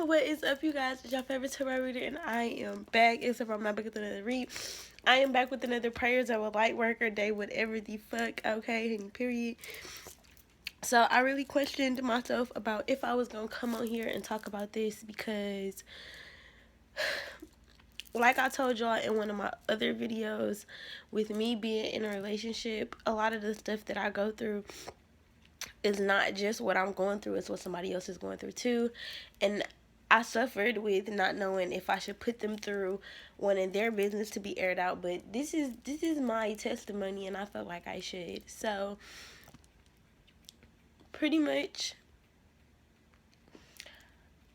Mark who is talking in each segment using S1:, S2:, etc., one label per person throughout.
S1: What is up, you guys? It's your favorite tarot reader, and I am back. Except for I'm not back with another read. I am back with another prayers of a light worker day, whatever the fuck, okay, period. So I really questioned myself about if I was gonna come on here and talk about this because, like I told y'all in one of my other videos, with me being in a relationship, a lot of the stuff that I go through is not just what I'm going through, it's what somebody else is going through too. And I suffered with not knowing if I should put them through wanting their business to be aired out, but this is my testimony and I felt like I should. So pretty much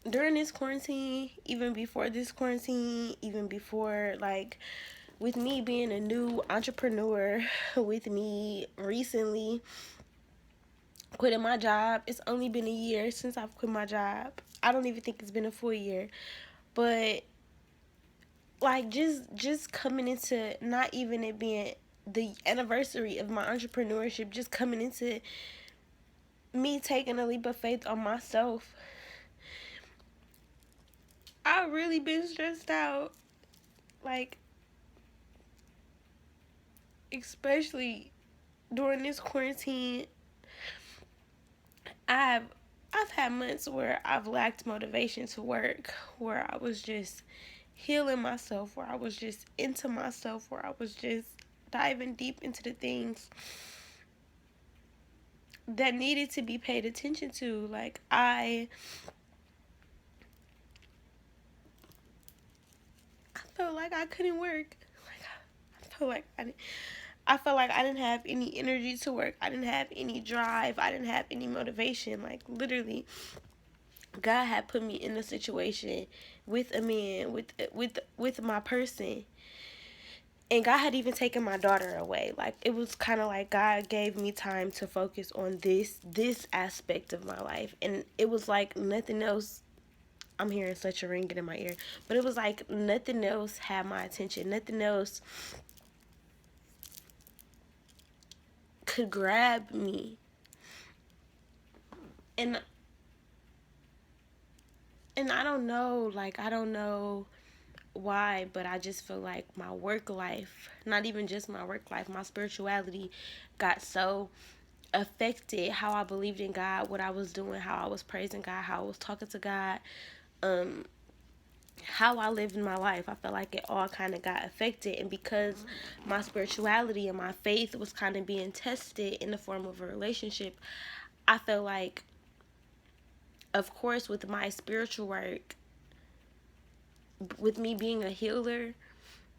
S1: during this quarantine, even before this quarantine, even before, like, with me being a new entrepreneur, with me recently quitting my job, it's only been a year since I've quit my job. I don't even think it's been a full year. But like just coming into not even it being the anniversary of my entrepreneurship, just coming into me taking a leap of faith on myself, I've really been stressed out. Like, especially during this quarantine, I've had months where I've lacked motivation to work, where I was just healing myself, where I was just into myself, where I was just diving deep into the things that needed to be paid attention to. Like, I felt like I couldn't work. I felt like I didn't have any energy to work. I didn't have any drive. I didn't have any motivation. Like, literally, God had put me in a situation with a man, with my person. And God had even taken my daughter away. Like, it was kind of like God gave me time to focus on this aspect of my life. And it was like nothing else. I'm hearing such a ringing in my ear. But it was like nothing else had my attention. Nothing else could grab me. And I don't know, like, I don't know why, but I just feel like my work life, not even just my work life, my spirituality got so affected. How I believed in God, what I was doing, how I was praising God, how I was talking to God, how I lived in my life. I felt like it all kind of got affected. And because my spirituality and my faith was kind of being tested in the form of a relationship, I felt like, of course, with my spiritual work, with me being a healer,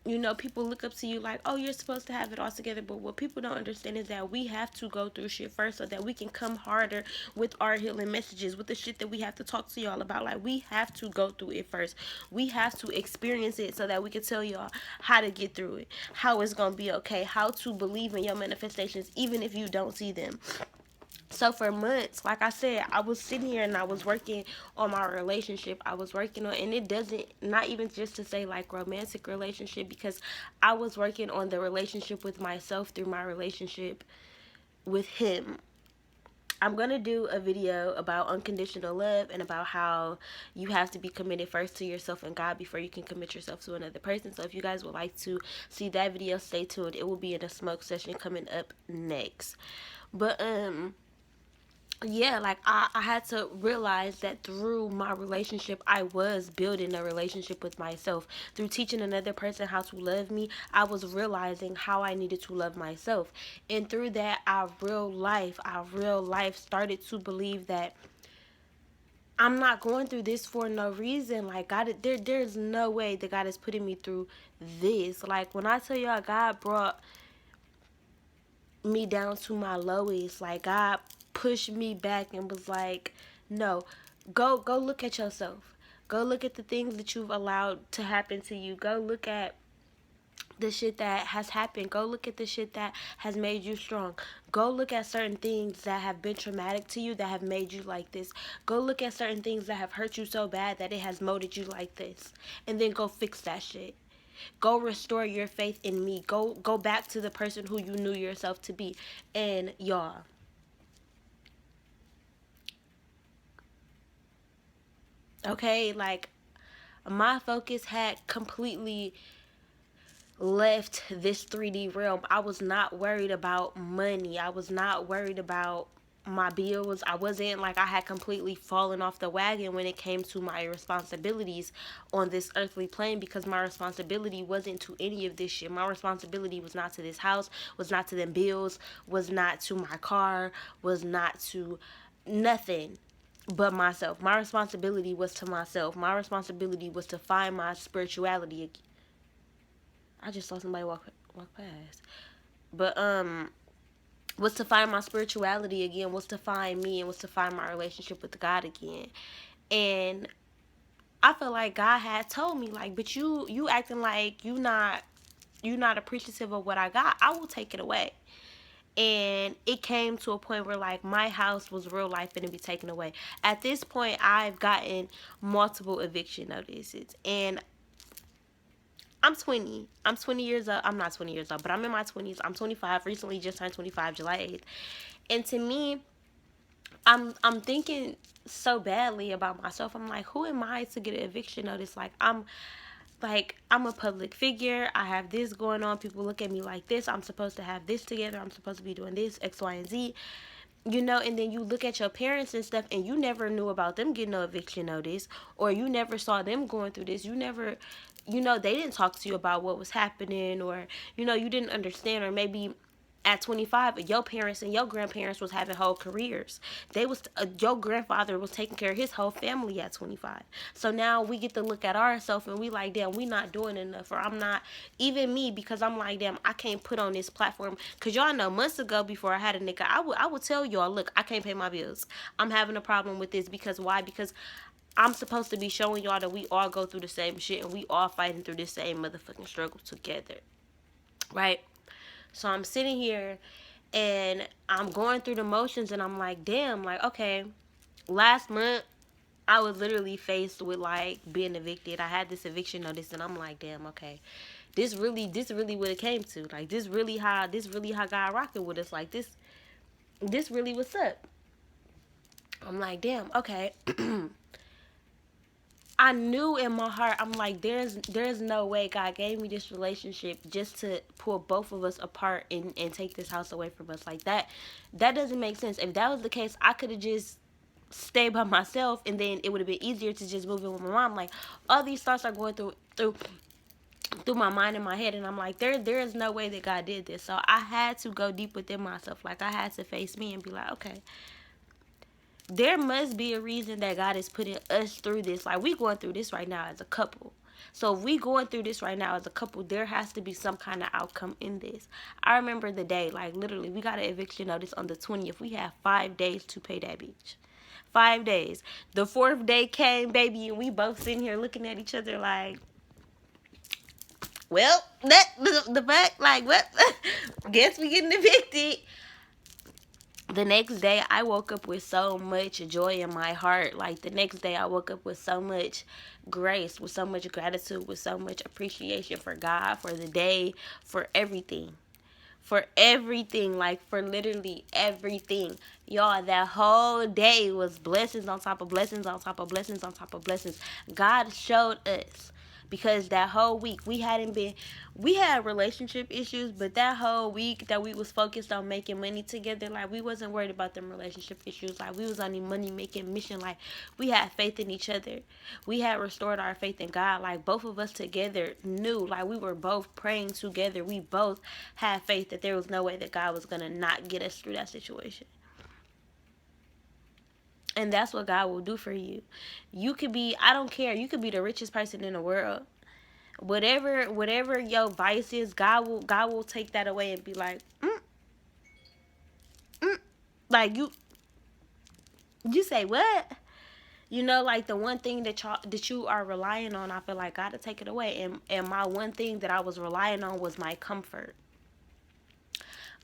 S1: you know, people look up to you like, oh, you're supposed to have it all together. But what people don't understand is that we have to go through shit first so that we can come harder with our healing messages, with the shit that we have to talk to y'all about. Like, we have to go through it first. We have to experience it so that we can tell y'all how to get through it, how it's going to be okay, how to believe in your manifestations even if you don't see them. So for months, like I said, I was sitting here and I was working on my relationship. I was working on, and it doesn't, not even just to say like romantic relationship, because I was working on the relationship with myself through my relationship with him. I'm going to do a video about unconditional love and about how you have to be committed first to yourself and God before you can commit yourself to another person. So if you guys would like to see that video, stay tuned. It will be in a smoke session coming up next. But, yeah, like I had to realize that through my relationship, I was building a relationship with myself. Through teaching another person how to love me, I was realizing how I needed to love myself. And through that, I real life started to believe that I'm not going through this for no reason. Like, God, there's no way that God is putting me through this. Like, when I tell y'all, God brought me down to my lowest. Like, God pushed me back and was like, no, go look at yourself. Go look at the things that you've allowed to happen to you. Go look at the shit that has happened. Go look at the shit that has made you strong. Go look at certain things that have been traumatic to you that have made you like this. Go look at certain things that have hurt you so bad that it has molded you like this. And then go fix that shit. Go restore your faith in me. Go back to the person who you knew yourself to be. And y'all, Okay, like my focus had completely left this 3D realm. I was not worried about money. I was not worried about my bills. I wasn't like, I had completely fallen off the wagon when it came to my responsibilities on this earthly plane, because my responsibility wasn't to any of this shit. My responsibility was not to this house, was not to them bills, was not to my car, was not to nothing but myself. My responsibility was to myself. My responsibility was to find my spirituality. I just saw somebody walk past. But was to find my spirituality again, was to find me, and was to find my relationship with God again. And I feel like God had told me, like, but you acting like you not appreciative of what I got. I will take it away. And it came to a point where, like, my house was real life going to be taken away. At this point, I've gotten multiple eviction notices, and I'm 20. I'm 20 years old. I'm not 20 years old, but I'm in my 20s. I'm 25. Recently just turned 25, July 8th. And to me, I'm thinking so badly about myself. I'm like, who am I to get an eviction notice? I'm a public figure. I have this going on. People look at me like this. I'm supposed to have this together. I'm supposed to be doing this, X, Y, and Z. You know, and then you look at your parents and stuff, and you never knew about them getting no eviction notice, or you never saw them going through this. You never, you know, they didn't talk to you about what was happening, or, you know, you didn't understand, or maybe at 25, your parents and your grandparents was having whole careers. They was your grandfather was taking care of his whole family at 25. So now we get to look at ourselves and we like, damn, we not doing enough, or I'm not, even me, because I'm like, damn, I can't put on this platform. Because y'all know, months ago, before I had a nigga, I would tell y'all, look, I can't pay my bills. I'm having a problem with this. Because why? Because I'm supposed to be showing y'all that we all go through the same shit, and we all fighting through the same motherfucking struggle together. Right? So I'm sitting here and I'm going through the motions, and I'm like, damn, like, okay, last month I was literally faced with like being evicted. I had this eviction notice, and I'm like, damn, okay, this really what it came to. Like, this really how God rocking with us. Like, this really what's up. I'm like, damn, okay. I knew in my heart, I'm like, there's no way God gave me this relationship just to pull both of us apart and take this house away from us. Like, that doesn't make sense. If that was the case, I could have just stayed by myself, and then it would have been easier to just move in with my mom. Like, all these thoughts are going through my mind and my head, and I'm like, there is no way that God did this. So I had to go deep within myself. Like, I had to face me and be like, okay, there must be a reason that God is putting us through this. Like, we going through this right now as a couple. So if we going through this right now as a couple, there has to be some kind of outcome in this. I remember the day, like, literally, we got an eviction notice on the 20th. We had 5 days to pay that bitch. 5 days. The 4th day came, baby, and we both sitting here looking at each other like, well, the fact, like, what? Guess we getting evicted. The next day, I woke up with so much joy in my heart. Like, the next day, I woke up with so much grace, with so much gratitude, with so much appreciation for God, for the day, for everything. For everything, like, for literally everything. Y'all, that whole day was blessings on top of blessings on top of blessings on top of blessings. God showed us. Because that whole week, we had relationship issues, but that whole week that we was focused on making money together, like, we wasn't worried about them relationship issues. Like, we was on a money making mission. Like, we had faith in each other. We had restored our faith in God. Like, both of us together knew, like, we were both praying together. We both had faith that there was no way that God was gonna not get us through that situation. And that's what God will do for you. You could be, I don't care, you could be the richest person in the world. Whatever your vice is, God will take that away and be like, like, you say what? You know, like, the one thing that you are relying on, I feel like God to take it away. And my one thing that I was relying on was my comfort.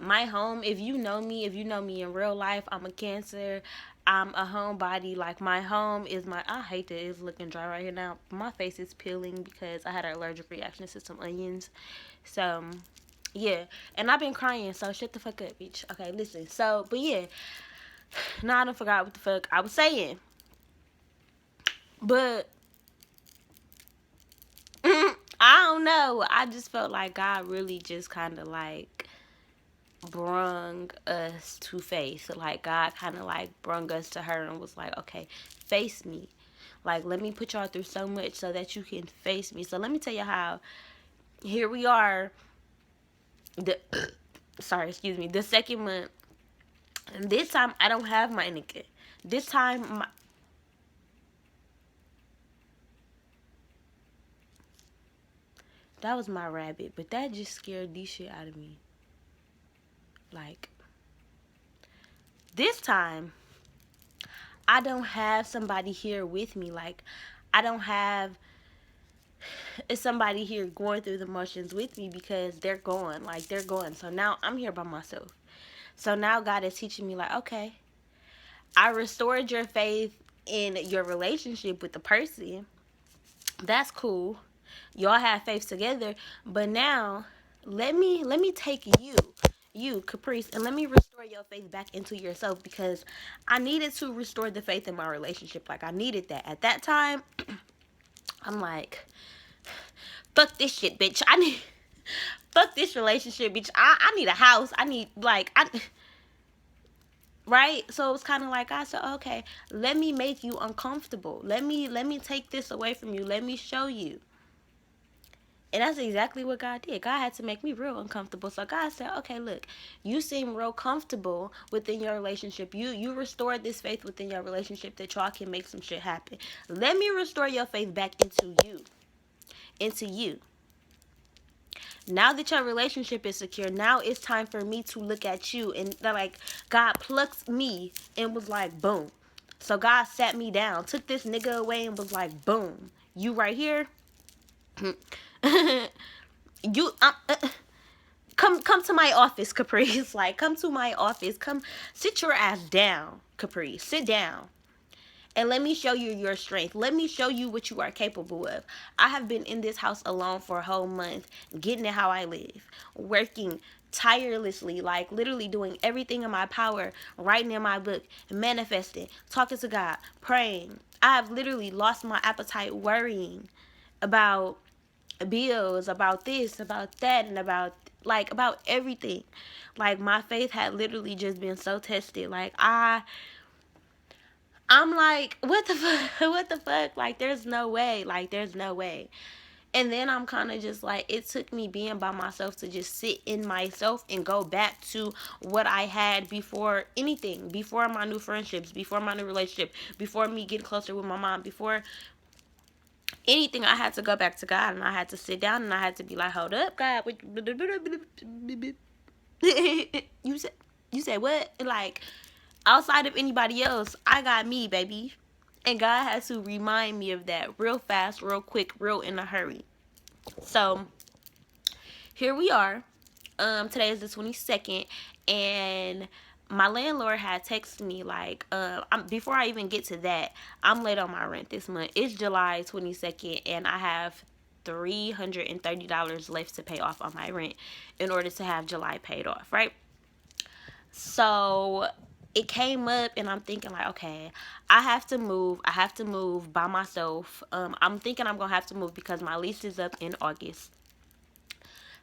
S1: My home, if you know me in real life, I'm a Cancer. I'm a homebody. Like, my home is I hate that it's looking dry right here now. My face is peeling because I had an allergic reaction to some onions. So, yeah. And I've been crying, so shut the fuck up, bitch. Okay, listen. But yeah. Now I done forgot what the fuck I was saying. But I don't know. I just felt like God really just kind of like brung us to faith. Like God kind of like brung us to her and was like, okay, face me. Like, let me put y'all through so much so that you can face me. So let me tell you how. Here we are. The sorry, excuse me. The second month. And this time I don't have my nigga. This time that was my rabbit, but that just scared the shit out of me. Like, this time I don't have somebody here with me. Like, I don't have somebody here going through the motions with me because they're gone. Like, they're gone. So now I'm here by myself. So now God is teaching me, like, okay, I restored your faith in your relationship with the person. That's cool. Y'all have faith together. But now let me take you, Caprice, and let me restore your faith back into yourself, because I needed to restore the faith in my relationship. Like, I needed that. At that time, I'm like, fuck this shit, bitch. I need fuck this relationship, bitch. I need a house. I need, like, right. So it was kind of like, I said, okay, let me make you uncomfortable. Let me take this away from you. Let me show you. And that's exactly what God did. God had to make me real uncomfortable. So God said, okay, look, you seem real comfortable within your relationship. You restored this faith within your relationship that y'all can make some shit happen. Let me restore your faith back into you. Into you. Now that your relationship is secure, now it's time for me to look at you. And like, God plucks me and was like, boom. So God sat me down, took this nigga away and was like, boom. You right here. You come to my office, Caprice. Like, come to my office. Come sit your ass down, Caprice. Sit down. And let me show you your strength. Let me show you what you are capable of. I have been in this house alone for a whole month, getting it how I live, working tirelessly, like literally doing everything in my power, writing in my book, manifesting, talking to God, praying. I have literally lost my appetite worrying about bills, about this, about that, and about everything. Like, my faith had literally just been so tested. Like, I'm like, what the fuck? What the fuck? Like, there's no way. Like, there's no way. And then I'm kind of just like, it took me being by myself to just sit in myself and go back to what I had before anything, before my new friendships, before my new relationship, before me getting closer with my mom, before anything. I had to go back to God, and I had to sit down, and I had to be like, hold up, God. you said you said what? Like, outside of anybody else, I got me, baby. And God had to remind me of that real fast, real quick, real in a hurry. So here we are. Today is the 22nd, and my landlord had texted me like, before I even get to that, I'm late on my rent this month. It's July 22nd, and I have $330 left to pay off on my rent in order to have July paid off, right? So it came up, and I'm thinking like, okay, I have to move. I have to move by myself. I'm thinking I'm gonna have to move because my lease is up in August.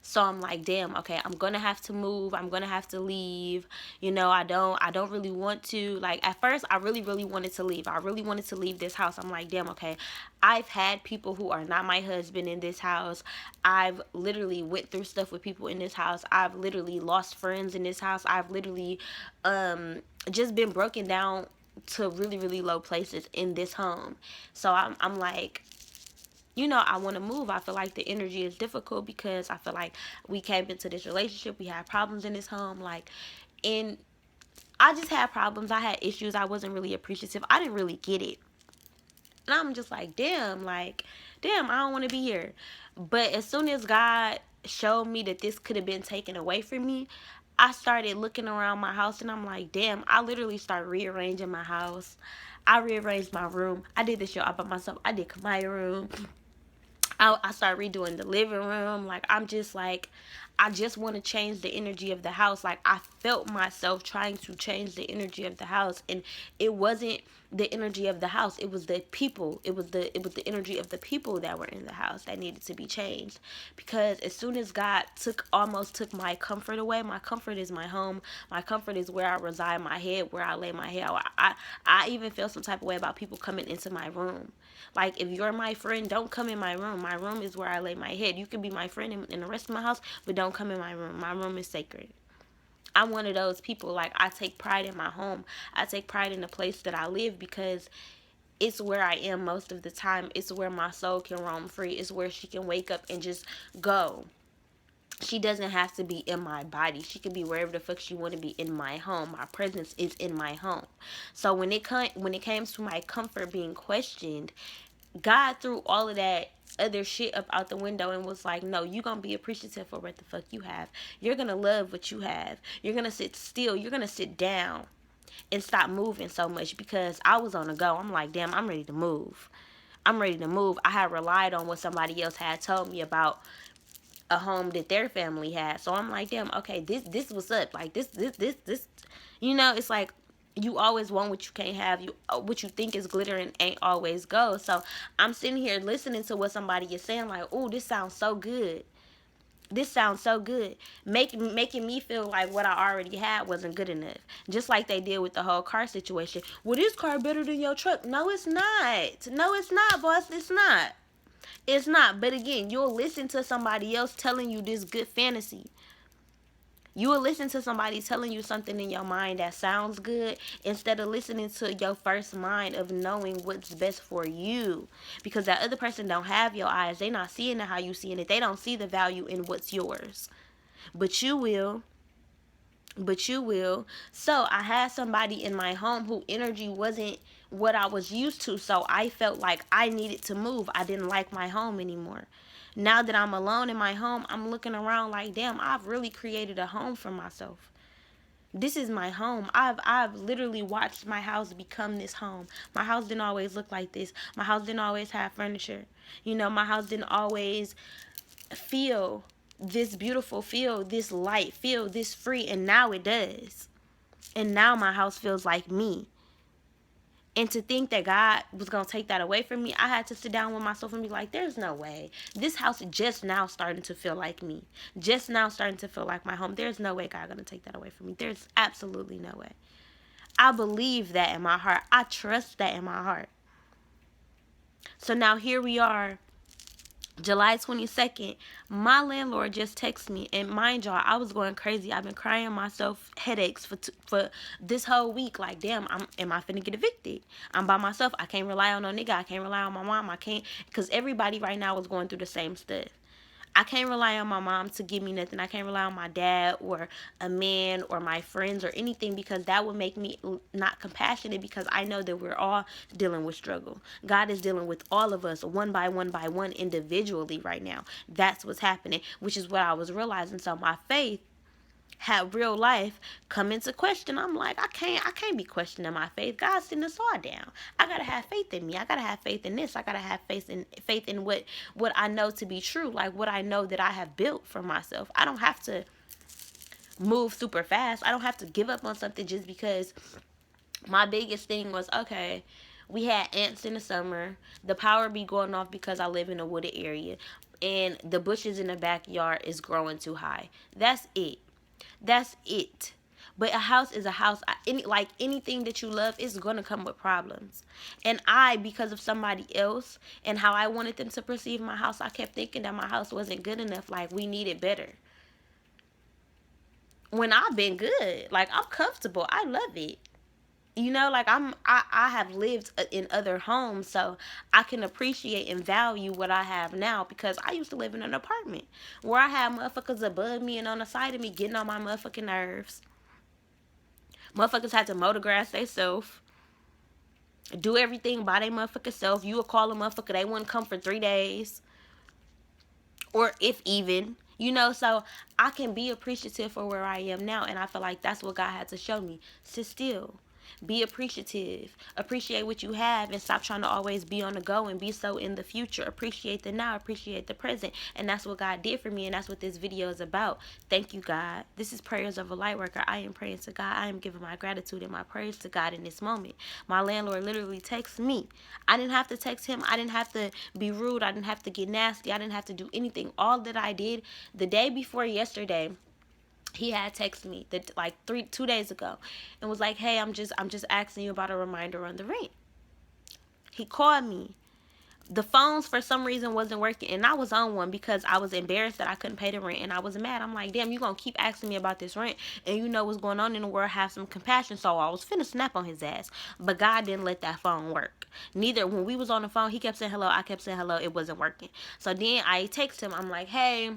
S1: So I'm like, damn, okay, I'm gonna have to move. I'm gonna have to leave. I don't really want to. Like, at first, I really, really wanted to leave. I really wanted to leave this house. I'm like, damn, okay, I've had people who are not my husband in this house. I've literally went through stuff with people in this house. I've literally lost friends in this house. I've literally just been broken down to really, really low places in this home. So I'm like, I want to move. I feel like the energy is difficult because I feel like we came into this relationship. We had problems in this home. Like, and I just had problems. I had issues. I wasn't really appreciative. I didn't really get it. And I'm just like, damn, I don't want to be here. But as soon as God showed me that this could have been taken away from me, I started looking around my house, and I'm like, damn, I literally started rearranging my house. I rearranged my room. I did this shit all by myself. I did my room. I started redoing the living room. Like, I'm just like, I just want to change the energy of the house. Like, I felt myself trying to change the energy of the house, and it wasn't the energy of the house. It was the people. It was the energy of the people that were in the house that needed to be changed. Because as soon as God almost took my comfort away, my comfort is my home. My comfort is where I reside, my head, where I lay my head. I even feel some type of way about people coming into my room. Like, if you're my friend, don't come in my room. My room is where I lay my head. You can be my friend in the rest of my house, but don't come in my room. My room is sacred. I'm one of those people. Like, I take pride in my home. I take pride in the place that I live, because it's where I am most of the time. It's where my soul can roam free. It's where she can wake up and just go. She doesn't have to be in my body. She can be wherever the fuck she want to be in my home. My presence is in my home. So when it came to my comfort being questioned, God threw all of that other shit up out the window and was like, no, you're gonna be appreciative for what the fuck you have. You're gonna love what you have. You're gonna sit still. You're gonna sit down and stop moving so much, because I was on the go. I'm like, damn, I'm ready to move. I'm ready to move. I had relied on what somebody else had told me about a home that their family had. So I'm like, damn, okay, this was up. Like, this. It's like, you always want what you can't have. You What you think is glitter and ain't always gold. So I'm sitting here listening to what somebody is saying, like, oh, this sounds so good. This sounds so good. Making me feel like what I already had wasn't good enough. Just like they did with the whole car situation. Well, this car better than your truck. No, it's not. No, it's not, boss. It's not. It's not. But again, you'll listen to somebody else telling you this good fantasy. You will listen to somebody telling you something in your mind that sounds good, instead of listening to your first mind of knowing what's best for you. Because that other person don't have your eyes. They not seeing it how you seeing it. They don't see the value in what's yours. But you will. So I had somebody in my home who energy wasn't what I was used to. So I felt like I needed to move. I didn't like my home anymore. Now that I'm alone in my home, I'm looking around like, damn, I've really created a home for myself. This is my home. I've literally watched my house become this home. My house didn't always look like this. My house didn't always have furniture. My house didn't always feel this beautiful, feel this light, feel this free, and now it does. And now my house feels like me. And to think that God was going to take that away from me, I had to sit down with myself and be like, there's no way. This house is just now starting to feel like me. Just now starting to feel like my home. There's no way God going to take that away from me. There's absolutely no way. I believe that in my heart. I trust that in my heart. So now here we are, July 22nd, my landlord just texted me, and mind y'all, I was going crazy. I've been crying myself headaches for this whole week. Like, damn, am I finna get evicted? I'm by myself. I can't rely on no nigga. I can't rely on my mom. I can't, because everybody right now is going through the same stuff. I can't rely on my mom to give me nothing. I can't rely on my dad or a man or my friends or anything, because that would make me not compassionate, because I know that we're all dealing with struggle. God is dealing with all of us one by one individually right now. That's what's happening, which is what I was realizing. So my faith had real life come into question. I'm like, I can't be questioning my faith. God's sitting us all down. I gotta have faith in me. I gotta have faith in this. I gotta have faith in what I know to be true, like what I know that I have built for myself. I don't have to move super fast. I don't have to give up on something just because. My biggest thing was, okay, we had ants in the summer. The power be going off because I live in a wooded area, and the bushes in the backyard is growing too high. That's it. That's it. But a house is a house. Like anything that you love is going to come with problems. And because of somebody else and how I wanted them to perceive my house, I kept thinking that my house wasn't good enough. Like, we needed better. When I've been good. Like, I'm comfortable. I love it. Like, I have lived in other homes, so I can appreciate and value what I have now, because I used to live in an apartment where I had motherfuckers above me and on the side of me getting on my motherfucking nerves. Motherfuckers had to mow the grass themselves, do everything by their motherfucking self. You would call a motherfucker, they wouldn't come for 3 days, or if even. So I can be appreciative for where I am now, and I feel like that's what God had to show me. Sit still. Be appreciative. Appreciate what you have and stop trying to always be on the go and be so in the future. Appreciate the now, appreciate the present. And that's what God did for me, and that's what this video is about. Thank you, God. This is Prayers of a Lightworker. I am praying to God. I am giving my gratitude and my praise to God in this moment. My landlord literally texts me. I didn't have to text him. I didn't have to be rude. I didn't have to get nasty. I didn't have to do anything. All that I did the day before yesterday, he had texted me that like 2 days ago and was like, hey, I'm just asking you about a reminder on the rent. He called me. The phones for some reason wasn't working, and I was on one because I was embarrassed that I couldn't pay the rent, and I was mad. I'm like, damn, you gonna keep asking me about this rent, and you know what's going on in the world, have some compassion. So I was finna snap on his ass, but God didn't let that phone work. Neither when we was on the phone, he kept saying hello, I kept saying hello, it wasn't working. So then I text him, I'm like, hey,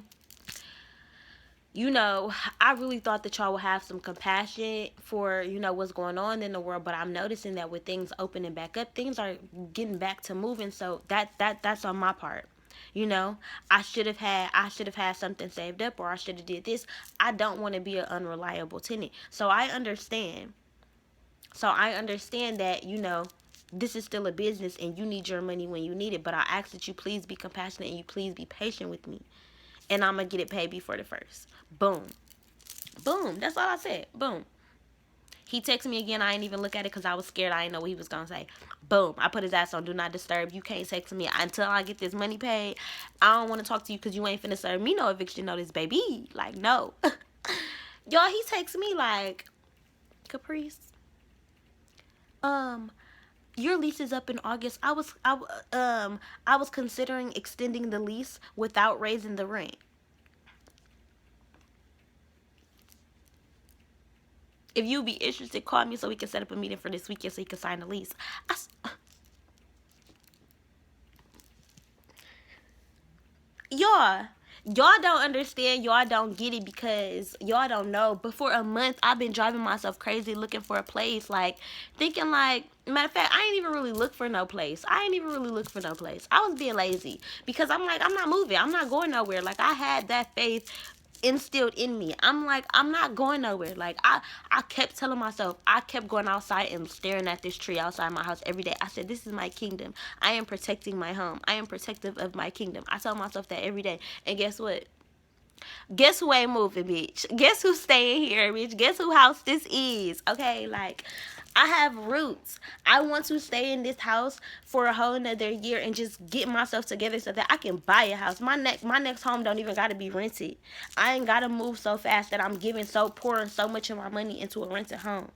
S1: you know, I really thought that y'all would have some compassion for, you know, what's going on in the world, but I'm noticing that with things opening back up, things are getting back to moving. So that's on my part. You know, I should have had something saved up, or I should have did this. I don't want to be an unreliable tenant. So I understand. That, you know, this is still a business and you need your money when you need it, but I ask that you please be compassionate and you please be patient with me. And I'm going to get it paid before the first. Boom. Boom. That's all I said. Boom. He texted me again. I didn't even look at it because I was scared. I didn't know what he was going to say. Boom. I put his ass on Do Not Disturb. You can't text me until I get this money paid. I don't want to talk to you because you ain't finna serve me no eviction notice, baby. Like, no. Y'all, he texts me like, Caprice, your lease is up in August. I was considering extending the lease without raising the rent. If you be interested, call me so we can set up a meeting for this weekend so you can sign the lease. Y'all don't understand. Y'all don't get it because y'all don't know. But for a month, I've been driving myself crazy looking for a place. Like, thinking like, matter of fact, I ain't even really look for no place. I was being lazy because I'm like, I'm not moving. I'm not going nowhere. Like, I had that faith instilled in me. I'm like, I'm not going nowhere. Like, I kept telling myself, I kept going outside and staring at this tree outside my house every day. I said, this is my kingdom. I am protecting my home. I am protective of my kingdom. I tell myself that every day. And guess what? Guess who ain't moving, bitch? Guess who's staying here, bitch? Guess who house this is? Okay, like, I have roots. I want to stay in this house for a whole another year and just get myself together so that I can buy a house. My next home don't even gotta be rented. I ain't gotta move so fast that I'm pouring so much of my money into a rented home.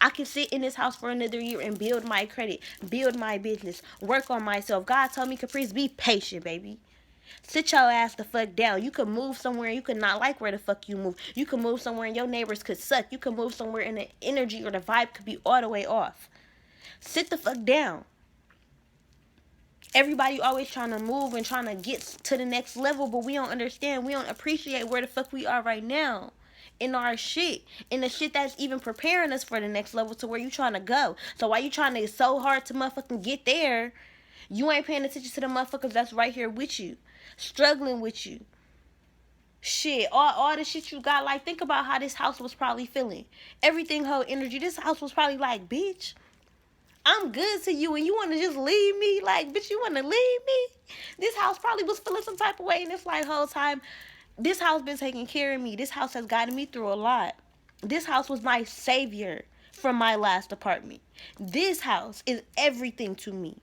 S1: I can sit in this house for another year and build my credit, build my business, work on myself. God told me, Caprice, be patient, baby. Sit your ass the fuck down. You could move somewhere and you could not like where the fuck you move. You could move somewhere and your neighbors could suck. You could move somewhere and the energy or the vibe could be all the way off. Sit the fuck down. Everybody always trying to move and trying to get to the next level, but we don't understand. We don't appreciate where the fuck we are right now. In our shit. In the shit that's even preparing us for the next level to where you trying to go. So why you trying to so hard to motherfucking get there, you ain't paying attention to the motherfuckers that's right here with you. Struggling with you. Shit, all the shit you got. Like, think about how this house was probably feeling. Everything, whole energy. This house was probably like, bitch, I'm good to you and you want to just leave me? Like, bitch, you want to leave me? This house probably was feeling some type of way, and it's like, whole time, this house been taking care of me. This house has gotten me through a lot. This house was my savior from my last apartment. This house is everything to me.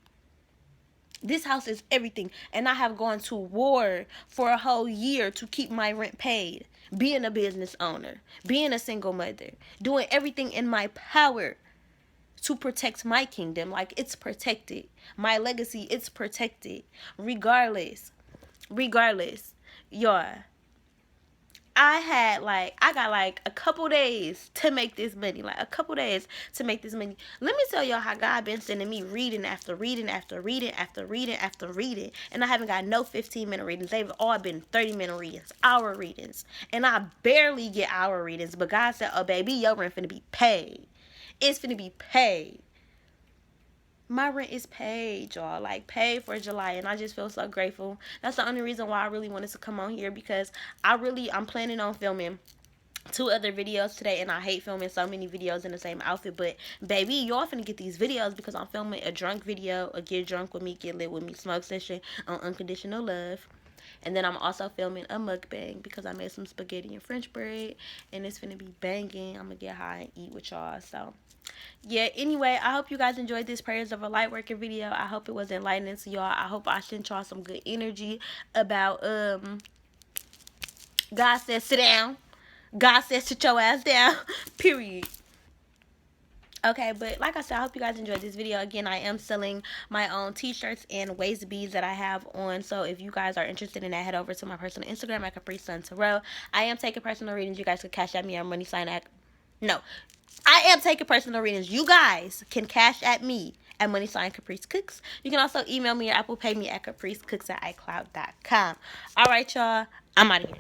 S1: This house is everything. And I have gone to war for a whole year to keep my rent paid. Being a business owner. Being a single mother. Doing everything in my power to protect my kingdom. Like, it's protected. My legacy, it's protected. Regardless. Y'all, I got like a couple days to make this money. Like, a couple days to make this money. Let me tell y'all how God been sending me reading after reading after reading after reading after reading. And I haven't got no 15-minute readings. They've all been 30-minute readings, hour readings. And I barely get hour readings. But God said, oh, baby, your rent finna be paid. It's finna be paid. My rent is paid, y'all. Like, paid for July, and I just feel so grateful. That's the only reason why I really wanted to come on here, because I'm planning on filming 2 other videos today, and I hate filming so many videos in the same outfit, but baby, y'all finna get these videos because I'm filming a drunk video, a get drunk with me, get lit with me smoke session on Unconditional Love. And then I'm also filming a mukbang because I made some spaghetti and French bread, and it's finna be banging. I'm gonna get high and eat with y'all. So yeah, anyway, I hope you guys enjoyed this Prayers of a Lightworker video. I hope it was enlightening to y'all. I hope I sent y'all some good energy about God says sit down. God says sit your ass down. Period. Okay, but like I said, I hope you guys enjoyed this video. Again, I am selling my own t-shirts and waist beads that I have on. So if you guys are interested in that, head over to my personal Instagram at CapriceCooks. I am taking personal readings. You guys can cash at me or money sign at... No. I am taking personal readings. You guys can cash at me at money sign CapriceCooks. You can also email me or Apple Pay me at CapriceCooks@icloud.com. All right, y'all. I'm out of here.